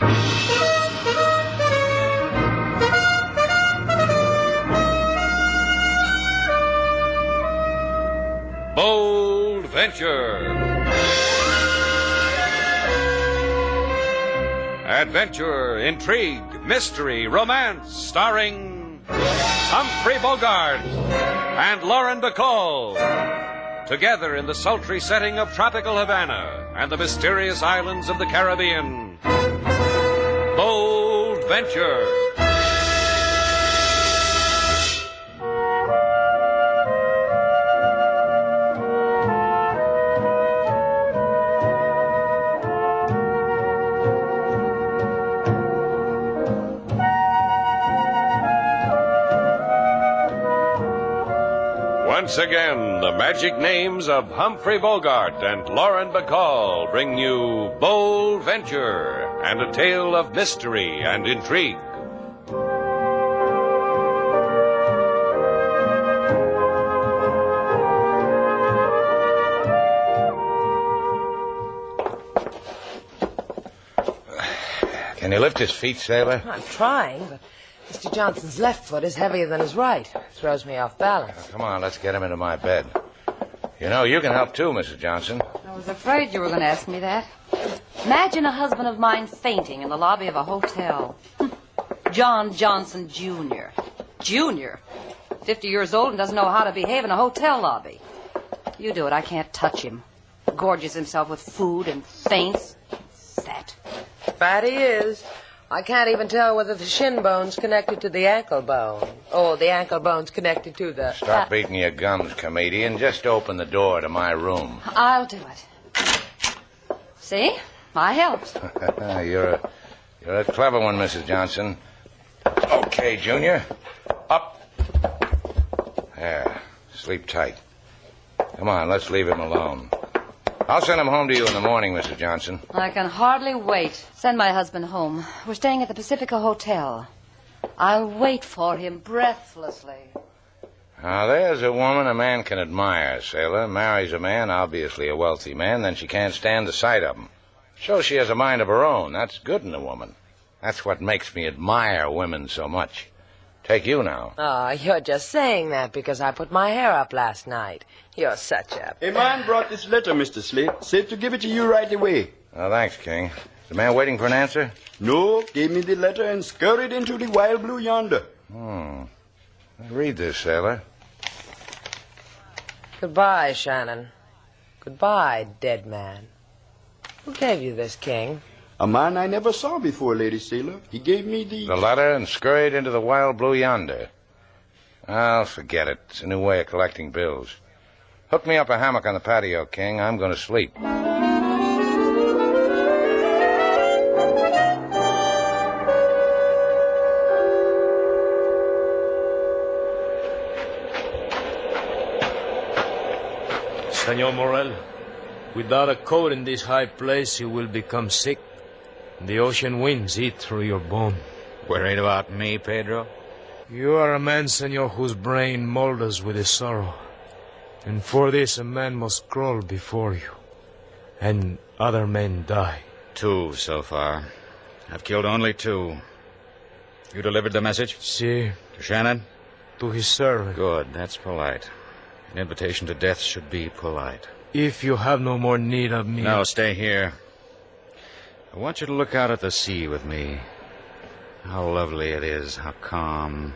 Bold Venture. Adventure, intrigue, mystery, romance, starring Humphrey Bogart and Lauren Bacall. Together in the sultry setting of tropical Havana and the mysterious islands of the Caribbean. Bold Venture. Once again, the magic names of Humphrey Bogart and Lauren Bacall bring you Bold Venture and a tale of mystery and intrigue. Can you lift his feet, sailor? I'm trying, but Mr. Johnson's left foot is heavier than his right. Throws me off balance. Come on, let's get him into my bed. You know, you can help too, Mrs. Johnson. I was afraid you were going to ask me that. Imagine a husband of mine fainting in the lobby of a hotel. John Johnson, Jr. Jr.? 50 years old and doesn't know how to behave in a hotel lobby. You do it. I can't touch him. Gorges himself with food and faints. Fat. Fat he is. I can't even tell whether the shin bone's connected to the ankle bone or the ankle bone's connected to the... Stop beating your gums, comedian. Just open the door to my room. I'll do it. See? I helped. You're a clever one, Mrs. Johnson. Okay, Junior. Up. There. Sleep tight. Come on, let's leave him alone. I'll send him home to you in the morning, Mrs. Johnson. I can hardly wait. Send my husband home. We're staying at the Pacifica Hotel. I'll wait for him breathlessly. Now, there's a woman a man can admire, sailor. Marries a man, obviously a wealthy man, then she can't stand the sight of him. Shows she has a mind of her own. That's good in a woman. That's what makes me admire women so much. Take you now. Oh, you're just saying that because I put my hair up last night. You're such a... A man brought this letter, Mr. Slate. Said to give it to you right away. Oh, thanks, King. Is the man waiting for an answer? No, gave me the letter and scurried into the wild blue yonder. Read this, sailor. Goodbye, Shannon. Goodbye, dead man. Who gave you this, King? A man I never saw before, Lady Sailor. He gave me the letter and scurried into the wild blue yonder. I'll forget it. It's a new way of collecting bills. Hook me up a hammock on the patio, King. I'm going to sleep. Senor Morel, without a coat in this high place, you will become sick. The ocean winds eat through your bone. Worried about me, Pedro? You are a man, senor, whose brain molders with his sorrow. And for this, a man must crawl before you. And other men die. 2 so far. I've killed only 2. You delivered the message? Si. To Shannon? To his servant. Good, that's polite. An invitation to death should be polite. If you have no more need of me... No, stay here. I want you to look out at the sea with me. How lovely it is, how calm.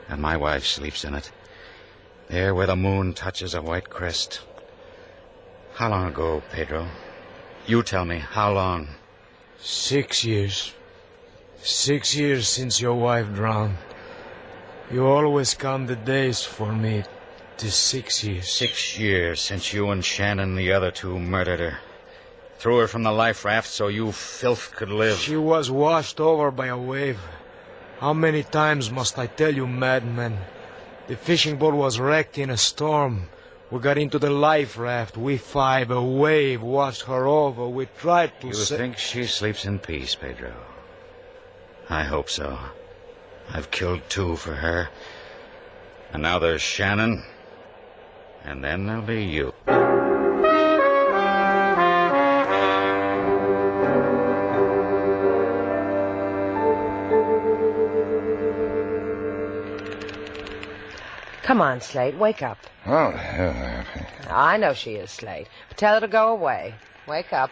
And my wife sleeps in it. There where the moon touches a white crest. How long ago, Pedro? You tell me, how long? 6 years. 6 years since your wife drowned. You always count the days for me. 6 years. 6 years since you and Shannon, the other 2, murdered her. Threw her from the life raft so you filth could live. She was washed over by a wave. How many times must I tell you, madman? The fishing boat was wrecked in a storm. We got into the life raft. We 5, a wave washed her over. We tried to... You think she sleeps in peace, Pedro? I hope so. I've killed 2 for her. And now there's Shannon. And then there'll be you. Come on, Slate, wake up. Oh, I know she is, Slate. But tell her to go away. Wake up.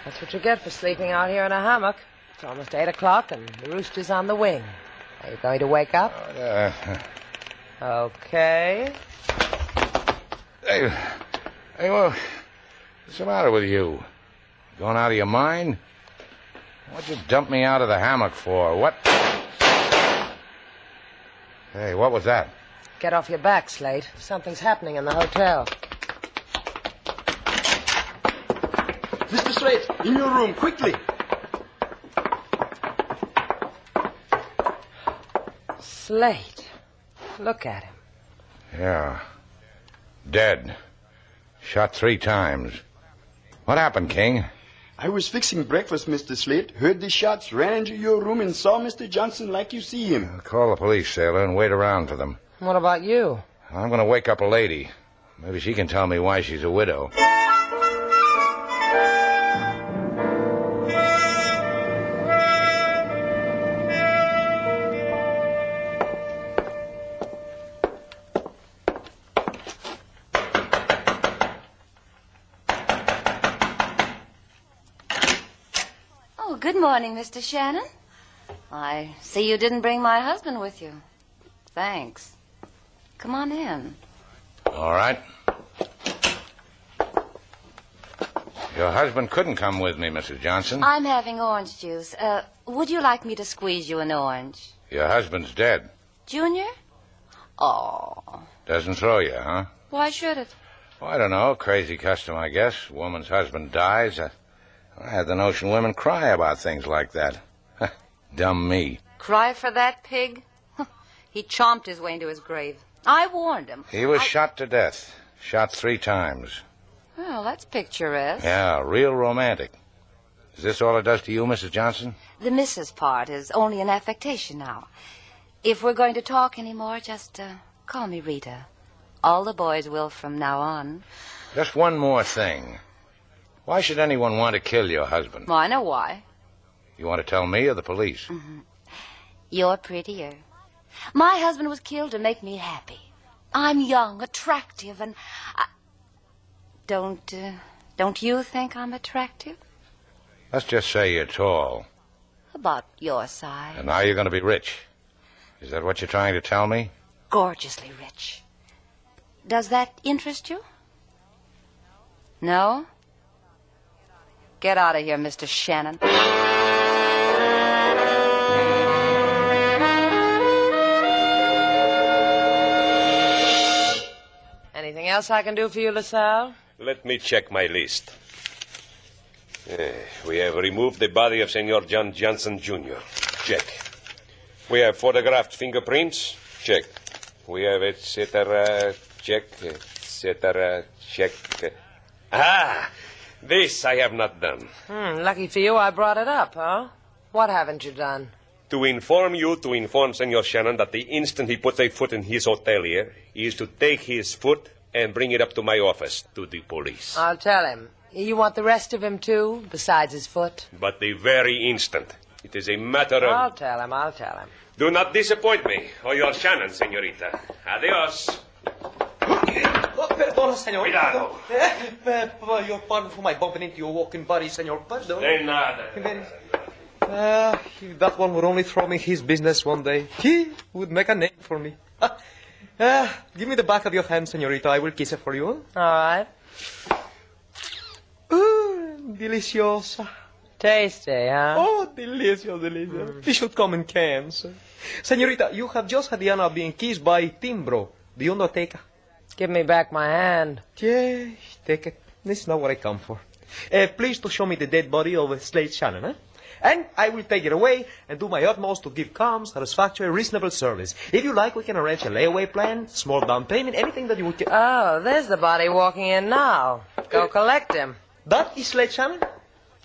That's what you get for sleeping out here in a hammock. It's almost 8 o'clock and the rooster's on the wing. Are you going to wake up? Okay. Hey, well, what's the matter with you? Going out of your mind? What'd you dump me out of the hammock for? What? Hey, what was that? Get off your back, Slate. Something's happening in the hotel. Mr. Slate, in your room, quickly. Slate. Look at him. Yeah. Dead. Shot 3 times. What happened, King? I was fixing breakfast, Mr. Slate. Heard the shots, ran into your room and saw Mr. Johnson like you see him. Call the police, sailor, and wait around for them. What about you? I'm going to wake up a lady. Maybe she can tell me why she's a widow. Good morning, Mr. Shannon. I see you didn't bring my husband with you. Thanks. Come on in. All right. Your husband couldn't come with me, Mrs. Johnson. I'm having orange juice. Would you like me to squeeze you an orange? Your husband's dead. Junior? Oh. Doesn't throw you, huh? Why should it? Well, I don't know. Crazy custom, I guess. Woman's husband dies. I had the notion women cry about things like that. Dumb me. Cry for that pig? He chomped his way into his grave. I warned him. He was shot to death. Shot 3 times. Well, that's picturesque. Yeah, real romantic. Is this all it does to you, Mrs. Johnson? The Mrs. part is only an affectation now. If we're going to talk anymore, just call me Rita. All the boys will from now on. Just one more thing. Why should anyone want to kill your husband? Well, I know why. You want to tell me or the police? Mm-hmm. You're prettier. My husband was killed to make me happy. I'm young, attractive, and don't you think I'm attractive? Let's just say you're tall. About your size. And now you're going to be rich. Is that what you're trying to tell me? Gorgeously rich. Does that interest you? No? Get out of here, Mr. Shannon. Anything else I can do for you, LaSalle? Let me check my list. We have removed the body of Senor John Johnson, Jr. Check. We have photographed fingerprints. Check. We have etc. Check. Etc. Check. Ah! This I have not done. Lucky for you I brought it up, huh? What haven't you done? To inform Senor Shannon that the instant he puts a foot in his hotel here, he is to take his foot and bring it up to my office, to the police. I'll tell him. You want the rest of him, too, besides his foot? But the very instant. It is a matter of... I'll tell him. Do not disappoint me, or your Shannon, senorita. Adios. Perdona, senor. Cuidado. Your pardon for my bumping into your walking body, senor. Pardon. De nada. If that one would only throw me his business one day, he would make a name for me. Give me the back of your hand, senorita. I will kiss it for you. All right. Deliciosa. Tasty, huh? Oh, delicious. It should come in cans. Senorita, you have just had the honor of being kissed by Timbro, the undertaker. Give me back my hand. Yes, take it. This is not what I come for. Please to show me the dead body of Slate Shannon, eh? And I will take it away and do my utmost to give calm, satisfactory, reasonable service. If you like, we can arrange a layaway plan, small down payment, anything that you would... Oh, there's the body walking in now. Go collect him. That is Slate Shannon?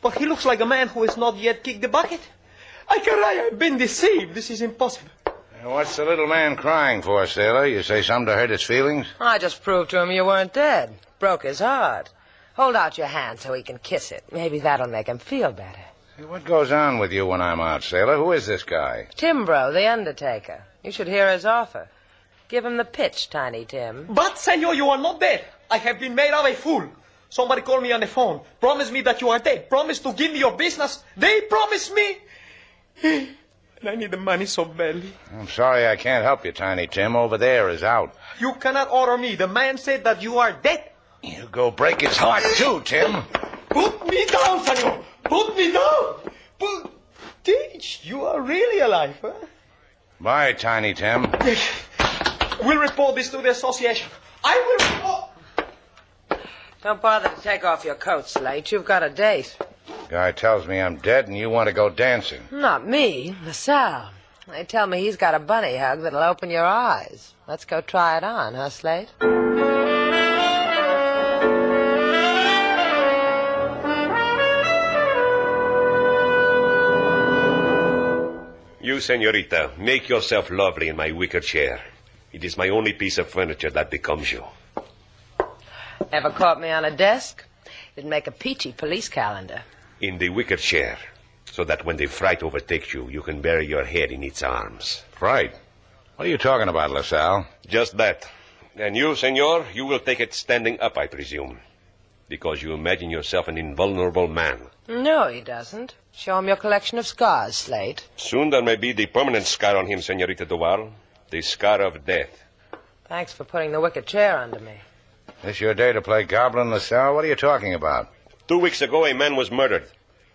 But he looks like a man who has not yet kicked the bucket. I've been deceived. This is impossible. What's the little man crying for, sailor? You say something to hurt his feelings? I just proved to him you weren't dead. Broke his heart. Hold out your hand so he can kiss it. Maybe that'll make him feel better. Hey, what goes on with you when I'm out, sailor? Who is this guy? Timbro, the undertaker. You should hear his offer. Give him the pitch, Tiny Tim. But, senor, you are not dead. I have been made of a fool. Somebody called me on the phone. Promise me that you are dead. Promise to give me your business. They promised me. And I need the money so badly. I'm sorry I can't help you, Tiny Tim. Over there is out. You cannot order me. The man said that you are dead. You go break his heart, too, Tim. Put me down, senor. Put me down. Teach, you are really alive, huh? Bye, Tiny Tim. We'll report this to the association. I will report. Don't bother to take off your coat, Slate. You've got a date. Guy tells me I'm dead and you want to go dancing. Not me, LaSalle. They tell me he's got a bunny hug that'll open your eyes. Let's go try it on, huh, Slate? You, senorita, make yourself lovely in my wicker chair. It is my only piece of furniture that becomes you. Ever caught me on a desk? It'd make a peachy police calendar. In the wicker chair, so that when the fright overtakes you, you can bury your head in its arms. Fright? What are you talking about, LaSalle? Just that. And you, senor, you will take it standing up, I presume. Because you imagine yourself an invulnerable man. No, he doesn't. Show him your collection of scars, Slate. Soon there may be the permanent scar on him, senorita Duval. The scar of death. Thanks for putting the wicker chair under me. This your day to play goblin, LaSalle? What are you talking about? 2 weeks ago, a man was murdered.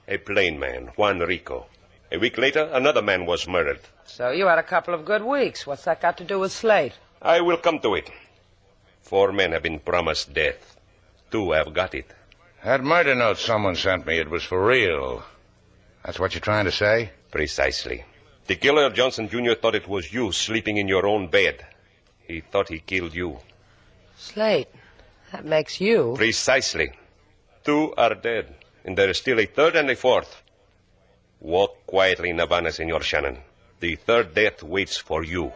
A plain man, Juan Rico. A week later, another man was murdered. So you had a couple of good weeks. What's that got to do with Slate? I will come to it. 4 men have been promised death. 2 have got it. That murder note someone sent me, it was for real. That's what you're trying to say? Precisely. The killer, Johnson Jr., thought it was you sleeping in your own bed. He thought he killed you. Slate, that makes you... Precisely. 2 are dead, and there is still a 3rd and a 4th. Walk quietly in Havana, Senor Shannon. The 3rd death waits for you.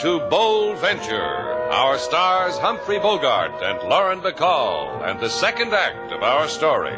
To Bold Venture, our stars Humphrey Bogart and Lauren Bacall, and the second act of our story.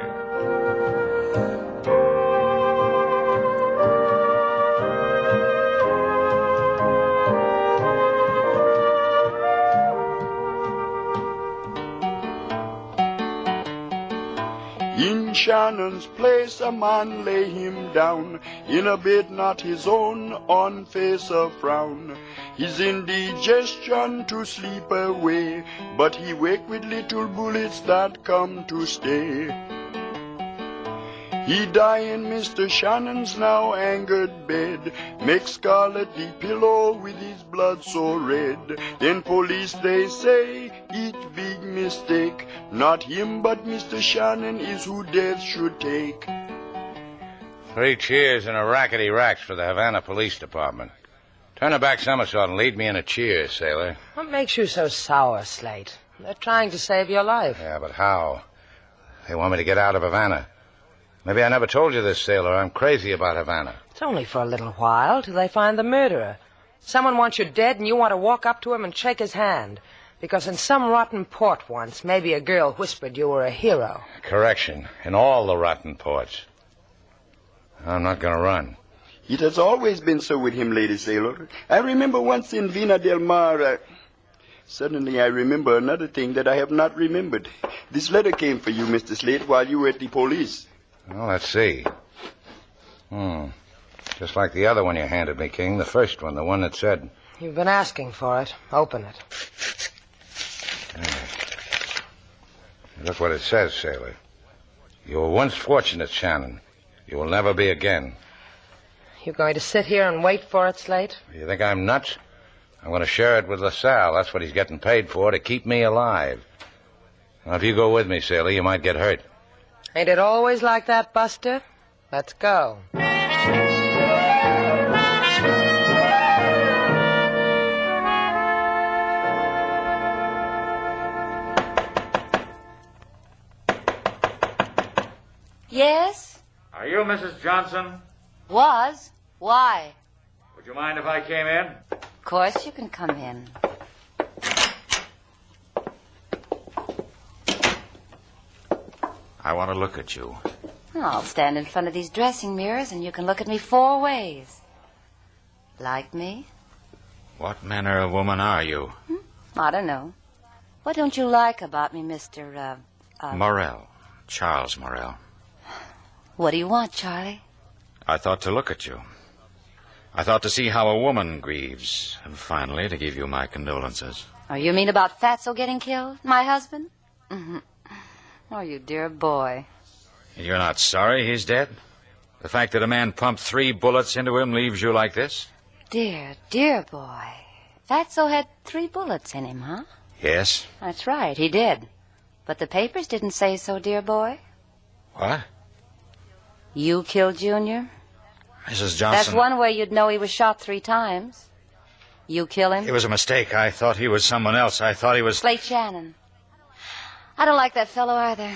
In Shannon's place a man lay him down, in a bed not his own, on face a frown. His indigestion to sleep away, but he wake with little bullets that come to stay. He die in Mr. Shannon's now angered bed, make scarlet the pillow with his blood so red. Then police they say, it big mistake, not him but Mr. Shannon is who death should take. 3 cheers and a rackety racks for the Havana Police Department. Turn a back somersault and lead me in a cheer, sailor. What makes you so sour, Slate? They're trying to save your life. Yeah, but how? They want me to get out of Havana. Maybe I never told you this, sailor. I'm crazy about Havana. It's only for a little while till they find the murderer. Someone wants you dead and you want to walk up to him and shake his hand. Because in some rotten port once, maybe a girl whispered you were a hero. Correction. In all the rotten ports. I'm not going to run. It has always been so with him, Lady Sailor. I remember once in Vina del Mar. Suddenly I remember another thing that I have not remembered. This letter came for you, Mr. Slate, while you were at the police. Well, let's see. Just like the other one you handed me, King. The first one, the one that said... You've been asking for it. Open it. Look what it says, sailor. You were once fortunate, Shannon. You will never be again. You going to sit here and wait for it, Slate? You think I'm nuts? I'm going to share it with LaSalle. That's what he's getting paid for, to keep me alive. Now, if you go with me, sailor, you might get hurt. Ain't it always like that, Buster? Let's go. Yes? Are you Mrs. Johnson? Was? Why? Would you mind if I came in? Of course you can come in. I want to look at you. I'll stand in front of these dressing mirrors and you can look at me 4 ways. Like me? What manner of woman are you? I don't know. What don't you like about me, Mr. Morrell. Charles Morrell. What do you want, Charlie? I thought to look at you. I thought to see how a woman grieves, and finally to give you my condolences. Oh, you mean about Fatso getting killed? My husband? Mm-hmm. Oh, you dear boy. And you're not sorry he's dead? The fact that a man pumped 3 bullets into him leaves you like this? Dear, dear boy. Fatso had 3 bullets in him, huh? Yes. That's right, he did. But the papers didn't say so, dear boy. What? You killed Junior? Mrs. Johnson... That's one way you'd know he was shot 3 times. You kill him? It was a mistake. I thought he was someone else. I thought he was... Slate Shannon. I don't like that fellow either.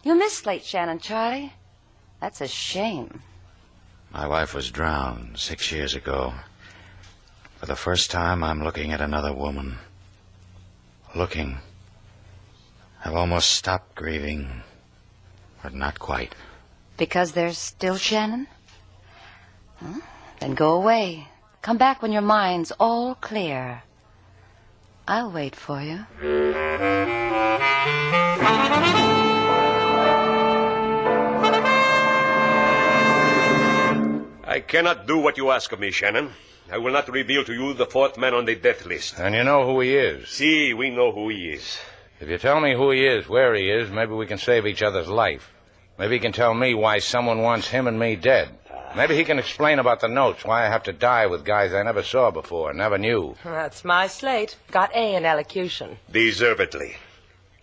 You miss Slate Shannon, Charlie. That's a shame. My wife was drowned 6 years ago. For the first time, I'm looking at another woman. Looking. I've almost stopped grieving, but not quite. Because there's still Shannon? Then go away. Come back when your mind's all clear. I'll wait for you. I cannot do what you ask of me, Shannon. I will not reveal to you the 4th man on the death list. And you know who he is. See, we know who he is. If you tell me who he is, where he is, maybe we can save each other's life. Maybe he can tell me why someone wants him and me dead. Maybe he can explain about the notes, why I have to die with guys I never saw before, never knew. That's my Slate. Got A in elocution. Deservedly.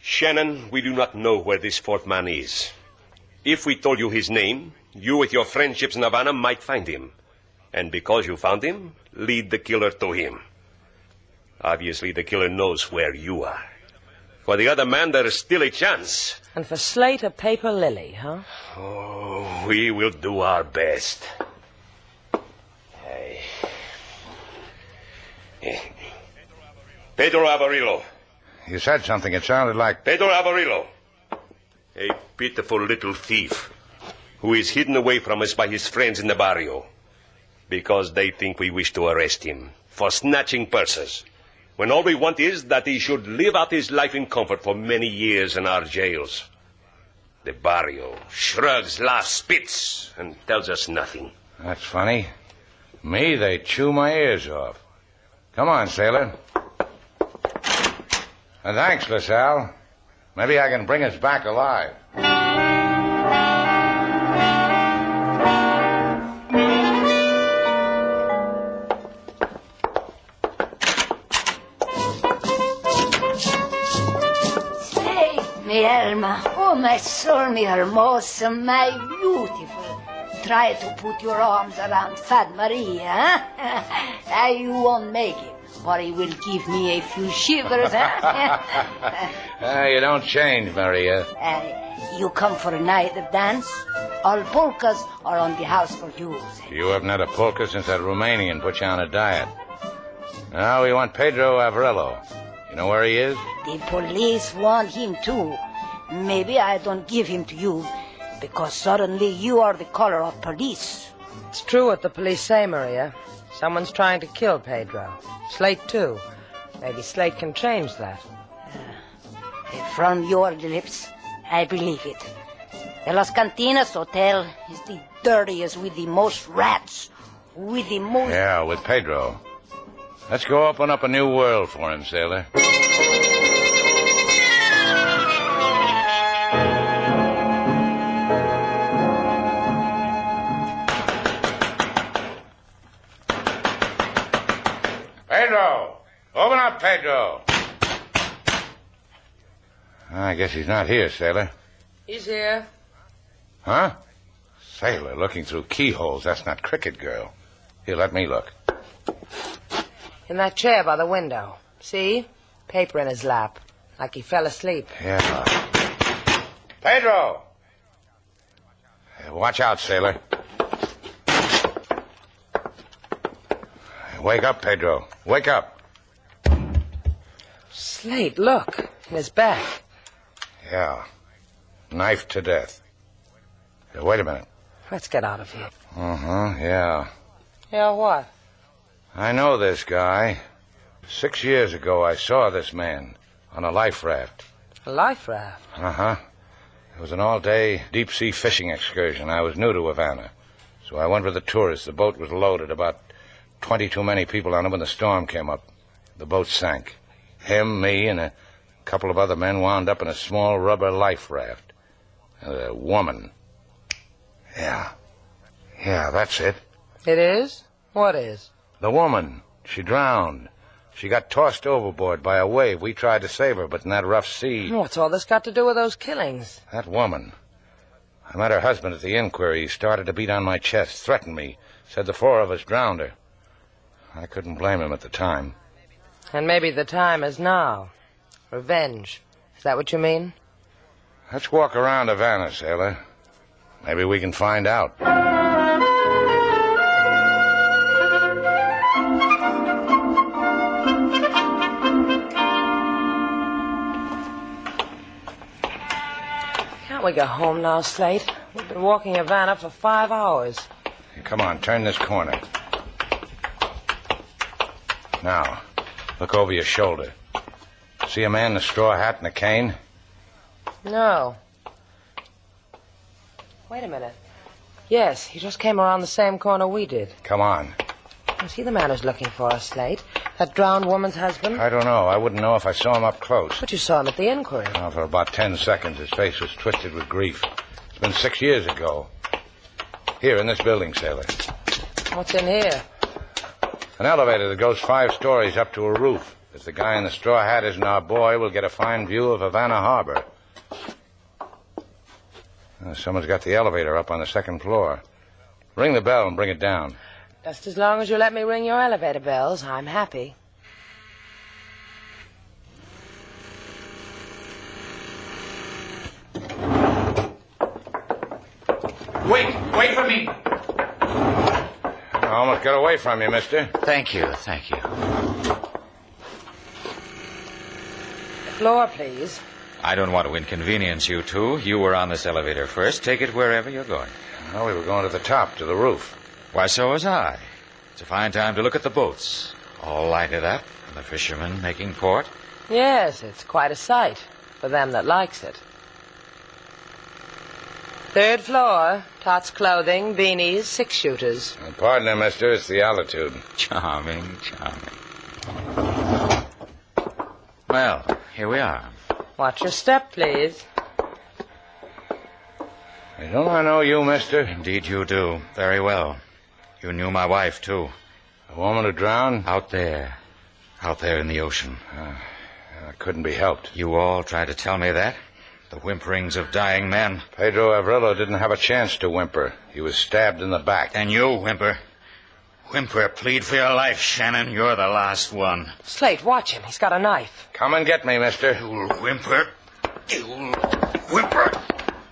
Shannon, we do not know where this 4th man is. If we told you his name, you with your friendships in Havana might find him. And because you found him, lead the killer to him. Obviously, the killer knows where you are. For the other man, there is still a chance. And for Slate, a paper lily, huh? Oh, we will do our best. Pedro Avarillo. You said something. It sounded like... Pedro Avarillo. A pitiful little thief who is hidden away from us by his friends in the barrio because they think we wish to arrest him for snatching purses, when all we want is that he should live out his life in comfort for many years in our jails. The barrio shrugs, laughs, spits, and tells us nothing. That's funny. Me, they chew my ears off. Come on, sailor. And thanks, LaSalle. Maybe I can bring us back alive. Mi alma, oh my soul, mi hermosa, my beautiful. Try to put your arms around Fat Maria, huh? You won't make it, or he will give me a few shivers, huh? You don't change, Maria. You come for a night of dance? All polkas are on the house for use. You haven't had a polka since that Romanian put you on a diet. Now we want Pedro Avarillo. You know where he is? The police want him too. Maybe I don't give him to you because suddenly you are the color of police. It's true what the police say, Maria. Someone's trying to kill Pedro. Slate, too. Maybe Slate can change that. From your lips, I believe it. The Las Cantinas Hotel is the dirtiest with the most rats, with the most... Yeah, with Pedro. Let's go open up a new world for him, sailor. Pedro! Open up, Pedro! I guess he's not here, sailor. He's here. Huh? Sailor looking through keyholes. That's not Cricket Girl. Here, let me look. In that chair by the window. See? Paper in his lap. Like he fell asleep. Yeah. Pedro! Hey, watch out, sailor. Hey, wake up, Pedro. Wake up. Slate, look. In his back. Yeah. Knifed to death. Hey, wait a minute. Let's get out of here. Uh-huh, yeah. Yeah, what? I know this guy. 6 years ago, I saw this man on a life raft. A life raft? Uh-huh. It was an all-day deep-sea fishing excursion. I was new to Havana, so I went with the tourists. The boat was loaded, about 20 too many people on it when the storm came up. The boat sank. Him, me, and a couple of other men wound up in a small rubber life raft. And a woman. Yeah, that's it. It is? What is? The woman. She drowned. She got tossed overboard by a wave. We tried to save her, but in that rough sea... What's all this got to do with those killings? That woman. I met her husband at the inquiry. He started to beat on my chest, threatened me, said the 4 of us drowned her. I couldn't blame him at the time. And maybe the time is now. Revenge. Is that what you mean? Let's walk around Havana, sailor. Maybe we can find out. Can't we go home now, Slate? We've been walking Havana for 5 hours. Hey, come on, turn this corner. Now, look over your shoulder. See a man in a straw hat and a cane? No. Wait a minute. Yes, he just came around the same corner we did. Come on. Was he the man who's looking for us, Slate? That drowned woman's husband? I don't know. I wouldn't know if I saw him up close. But you saw him at the inquiry. Well, for about 10 seconds, his face was twisted with grief. It's been 6 years ago. Here, in this building, sailor. What's in here? An elevator that goes 5 stories up to a roof. If the guy in the straw hat isn't our boy, we'll get a fine view of Havana Harbor. Someone's got the elevator up on the 2nd floor. Ring the bell and bring it down. Just as long as you let me ring your elevator bells, I'm happy. Wait for me. I almost got away from you, mister. Thank you. Floor, please. I don't want to inconvenience you two. You were on this elevator first. Take it wherever you're going. Well, we were going to the top, to the roof. Why, so was I. It's a fine time to look at the boats. All lighted up, and the fishermen making port. Yes, it's quite a sight for them that likes it. 3rd floor, Tots clothing, beanies, 6-shooters. Pardon me, mister. It's the altitude. Charming. Well, here we are. Watch your step, please. Hey, don't I know you, mister? Indeed you do. Very well. You knew my wife, too. The woman who drowned? Out there in the ocean. It couldn't be helped. You all tried to tell me that? The whimperings of dying men. Pedro Avrilo didn't have a chance to whimper. He was stabbed in the back. And you, whimper. Whimper, plead for your life, Shannon. You're the last one. Slate, watch him. He's got a knife. Come and get me, mister. You'll whimper. You'll whimper.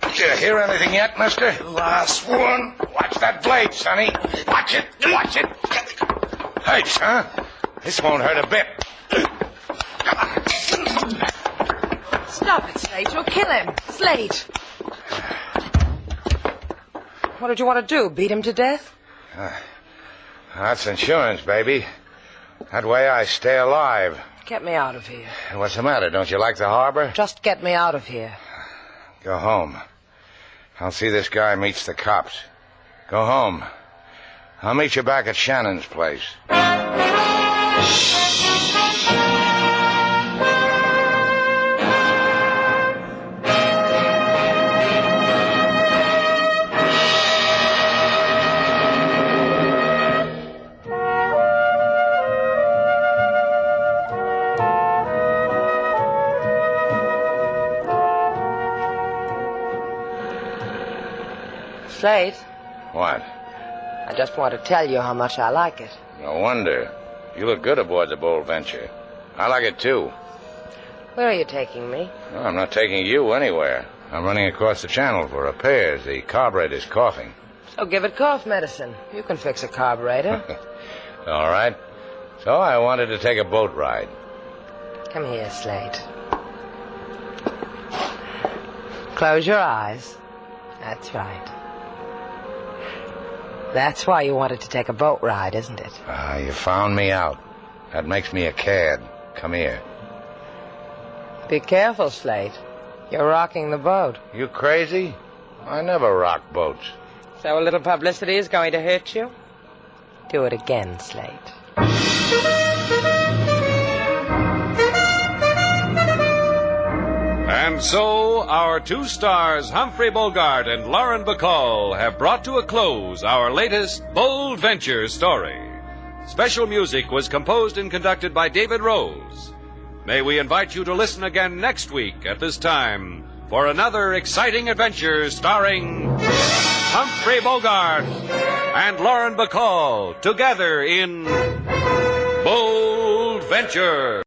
Did you hear anything yet, mister? Last one. Watch that blade, Sonny. Watch it. Hurts, huh? This won't hurt a bit. Stop it, Slate. You'll kill him. Slate. What did you want to do? Beat him to death? That's insurance, baby. That way I stay alive. Get me out of here. What's the matter? Don't you like the harbor? Just get me out of here. Go home. I'll see this guy meets the cops. Go home. I'll meet you back at Shannon's place. Slate, What? I just want to tell you how much I like it. No wonder. You look good aboard the Bold Venture. I like it, too. Where are you taking me? No, I'm not taking you anywhere. I'm running across the channel for repairs. The carburetor's coughing. So give it cough medicine. You can fix a carburetor. All right. So I wanted to take a boat ride. Come here, Slate. Close your eyes. That's right. That's why you wanted to take a boat ride, isn't it? Ah, you found me out. That makes me a cad. Come here. Be careful, Slate. You're rocking the boat. You crazy? I never rock boats. So a little publicity is going to hurt you? Do it again, Slate. And so, our two stars, Humphrey Bogart and Lauren Bacall, have brought to a close our latest Bold Venture story. Special music was composed and conducted by David Rose. May we invite you to listen again next week at this time for another exciting adventure starring Humphrey Bogart and Lauren Bacall together in Bold Venture.